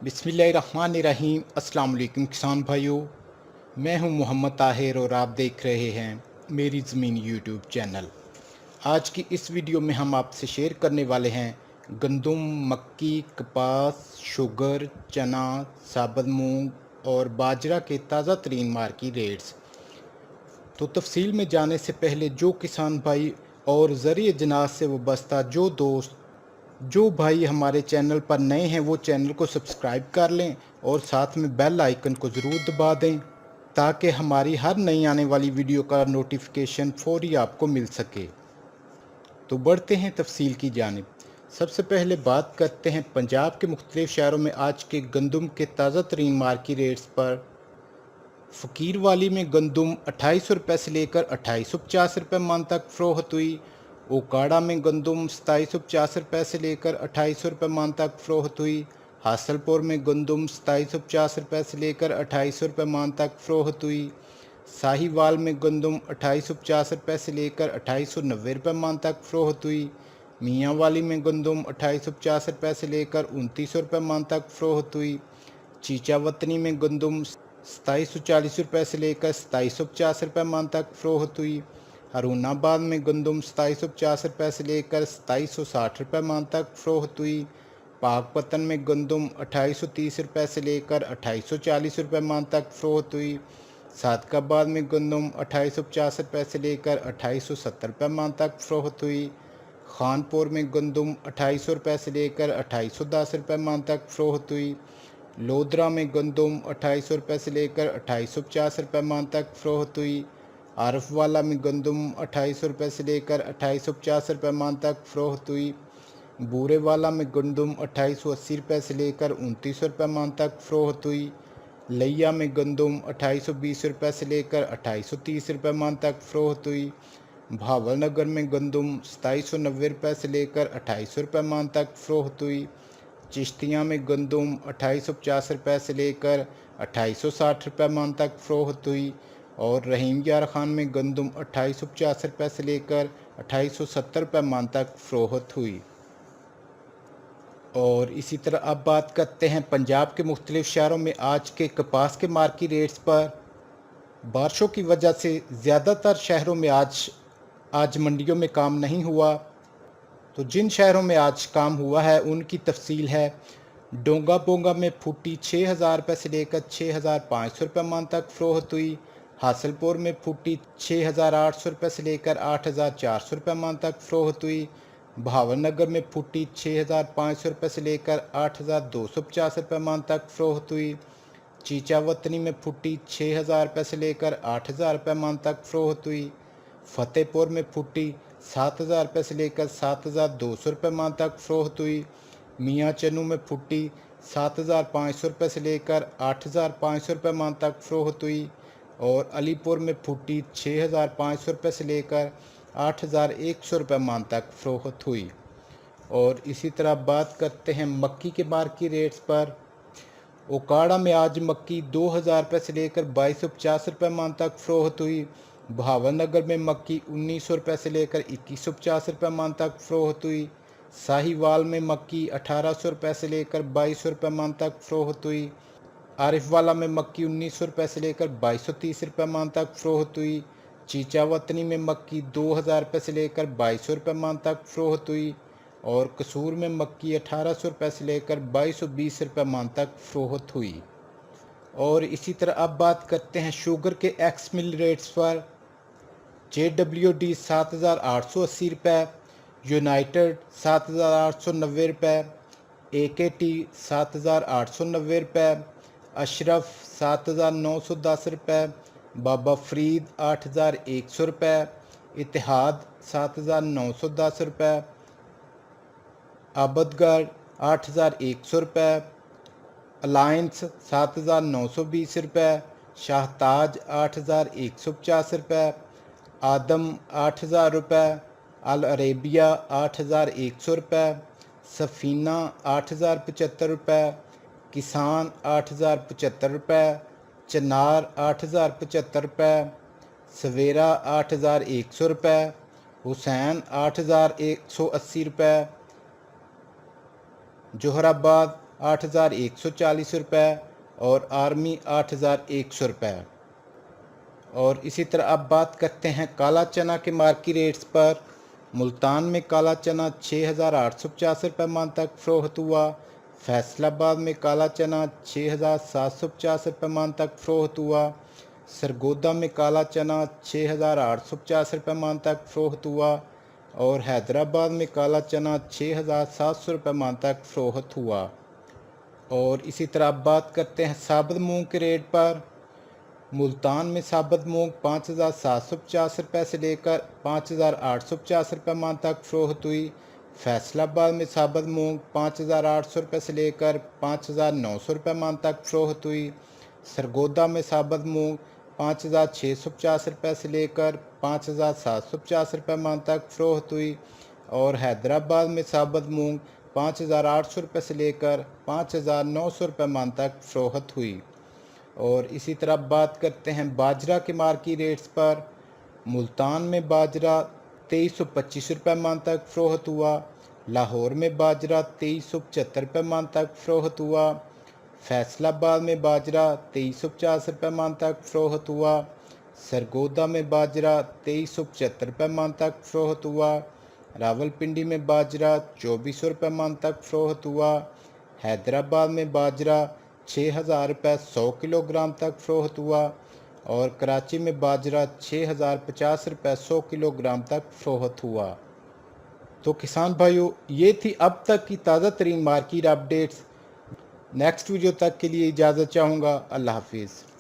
बिस्मिल्लाहिर्रहमानिर्रहीम। अस्सलाम वालेकुम किसान भाइयों, मैं हूं मोहम्मद ताहिर और आप देख रहे हैं मेरी ज़मीन यूट्यूब चैनल। आज की इस वीडियो में हम आपसे शेयर करने वाले हैं गंदम, मक्की, कपास, शुगर, चना, साबुत मूंग और बाजरा के ताज़ा तरीन मार्केट रेट्स। तो तफसील में जाने से पहले जो किसान भाई और ज़रिए जनाज से वाबस्ता जो भाई हमारे चैनल पर नए हैं वो चैनल को सब्सक्राइब कर लें और साथ में बेल आइकन को ज़रूर दबा दें ताकि हमारी हर नई आने वाली वीडियो का नोटिफिकेशन फौरी आपको मिल सके। तो बढ़ते हैं तफसील की जानिब। सबसे पहले बात करते हैं पंजाब के मुख्तलिफ शहरों में आज के गंदम के ताज़ा तरीन मार्केट रेट्स पर। फ़कीर वाली में गंदम 2800 रुपये से लेकर 2850 रुपये मन तक फ़रोख्त हुई। ओकाड़ा में गंदम 2750 रुपये से लेकर 2800 रुपये मन तक फ़रोख्त हुई। हासलपुर में गंदम 2750 रुपये से लेकर 2800 रुपये मन तक फ़रोख्त हुई। साहिवाल में गंदम 2850 रुपये से लेकर 2890 रुपये मन तक फ़रोख्त हुई। मियाँ वाली में गंदम 2850 रुपये से लेकर 2900 रुपये मन तक फ़रोख्त हुई। चीचा वतनी में गंदम 2740 रुपये से लेकर 2750 रुपये मन तक फ़रोख्त हुई। हरुणाबाद में गंदम 2750 रुपये से लेकर 2760 रुपये मन तक फ़रोख्त हुई। पाकपतन में गंदम 2830 रुपये से लेकर 2840 रुपये मन तक फ़रोख्त हुई। सादकाबाद में गंदम 2850 रुपये से लेकर 2870 रुपये मन तक फ़रोख्त हुई। खानपुर में गंदम 2800 रुपये से लेकर 2810 रुपये मन तक फ़रोख्त हुई। लोधरा में गंदम 2800 रुपये से लेकर 2850 रुपये मन तक फ़रोख्त हुई। आरफवाला में गंदम 2800 रुपये से लेकर 2850 रुपये मन तक फ़रोख्त हुई। बूरेवाला में गंदम 2880 रुपये से लेकर 2900 रुपये मन तक फ़रोख्त हुई। लिया में गंदम 2820 रुपये से लेकर 2830 रुपये मन तक फ़रोख्त हुई। भावल नगर में गंदम 2790 रुपये से लेकर 2800 रुपये मन तक फ़रोख्त हुई। चिश्तियाँ में गंदम 2850 रुपये से लेकर 2860 रुपये मन तक फ़रोख्त हुई और रहीम यार खान में गंदम 2850 रुपये से लेकर 2870 रुपये मन तक फ़रोख्त हुई। और इसी तरह अब बात करते हैं पंजाब के मुख्तलिफ शहरों में आज के कपास के मार्केट रेट्स पर। बारिशों की वजह से ज़्यादातर शहरों में आज मंडियों में काम नहीं हुआ। तो जिन शहरों में आज काम हुआ है उनकी तफसील है। डोंगा बोंगा में फुटी 6000 रुपये से लेकर 6500 रुपये मन तक फ़रोख्त हुई। हासलपुर में फुटी 6800 रुपये से लेकर 8400 रुपये मन तक फ़रोख्त हुई। भावनगर में फुटी 6500 रुपये से लेकर 8250 रुपये मन तक फ़रोख्त हुई। चीचा वतनी में फुटी 6000 रुपये से लेकर 8000 रुपये मन तक फ़रोख्त हुई। फतेहपुर में फुटी 7000 रुपये से लेकर 7200 रुपये मन तक फ़रोख्त हुई। मियाँ चन्नू में फुटी 7500 रुपये से लेकर 8500 रुपये मन तक फ़रोख्त हुई और अलीपुर में फुटी 6500 रुपये से लेकर 8100 रुपये मन तक फ़रोख्त हुई। और इसी तरह बात करते हैं मक्की के मार्केट रेट्स पर। ओकाड़ा में आज मक्की 2000 रुपये से लेकर 2250 रुपये मन तक फ़रोख्त हुई। भावनगर में मक्की 1900 रुपये से लेकर 2150 रुपये मन तक फ़रोख्त हुई। साहिवाल में मक्की 1800 रुपये से लेकर 2200 रुपये मन तक फ़रोख्त हुई। आरिफवाला में मक्की 1900 रुपये से लेकर 2230 रुपये मन तक फ़रोख्त हुई। चीचा वतनी में मक्की 2000 रुपये से लेकर 2200 रुपये मन तक फ़रोख्त हुई और कसूर में मक्की 1800 रुपये से लेकर 2220 रुपये मन तक फ़रोख्त हुई। और इसी तरह अब बात करते हैं शुगर के एक्स मिल रेट्स पर। JWD 7880 रुपये, यूनाइटेड 7890 रुपये, AKT 7890 रुपये, अशरफ 7910 रुपये, बाबा फरीद 8100 रुपये, इतिहाद 7910 रुपये, आबदगढ़ 8100 रुपये, अलायंस 7920 रुपये, शाहताज 8150 रुपये, आदम 8000 रुपये, अल अरेबिया 8100 रुपये, सफ़ीना 8075 रुपये, किसान 8075 रुपये, चनार 8075 रुपये, सवेरा 8100 रुपये, हुसैन 8180 रुपये, जोहराबाद 8,140 रुपये और आर्मी 8,100 रुपये। और इसी तरह अब बात करते हैं काला चना के मार्केट रेट्स पर। मुल्तान में काला चना 6,850 रुपये मन तक फ़रोख्त हुआ। फैसलाबाद में काला चना 6,750 रुपये मन तक फ़रोख्त हुआ। सरगोदा में काला चना 6,850 रुपये मन तक फ़रोख्त हुआ। और हैदराबाद में काला चना 6,700 रुपये मन तक फ़रोख्त हुआ। और इसी तरह अब बात करते हैं साबुत मूंग के रेट पर। मुल्तान में साबुत मूंग 5,750 रुपये से लेकर 5,850 रुपये मन तक फ़रोख्त हुई। फैसलाबाद में साबुत मूंग 5,800 रुपये से लेकर 5,900 रुपये मन तक फ़रोख्त हुई। सरगोदा में साबुत मूंग 5,650 रुपये से लेकर 5,750 रुपये मन तक फ़रोख्त हुई। और हैदराबाद में साबुत मूंग 5,800 रुपये से लेकर 5,900 रुपये मन तक फ़रोख्त हुई। और इसी तरह बात करते हैं बाजरा के मार्केट रेट्स पर। मुल्तान में बाजरा 2325 रुपये मन तक फ़रोख्त हुआ। लाहौर में बाजरा 2375 रुपये मन तक फ़रोख्त हुआ। फैसलाबाद में बाजरा 2350 रुपये मन तक फ़रोख्त हुआ। सरगोदा में बाजरा 2375 रुपये मन तक फ़रोख्त हुआ। रावलपिंडी में बाजरा 2400 रुपये मन तक फ़रोख्त हुआ। हैदराबाद में बाजरा 6,000 रुपये 100 किलोग्राम तक फ़रोख्त हुआ। और कराची में बाजरा 6,050 रुपये 100 किलोग्राम तक फ़रोख्त हुआ। तो किसान भाइयों, ये थी अब तक की ताज़ा तरीन मार्केट अपडेट्स। नेक्स्ट वीडियो तक के लिए इजाज़त चाहूँगा। अल्लाह हाफिज़।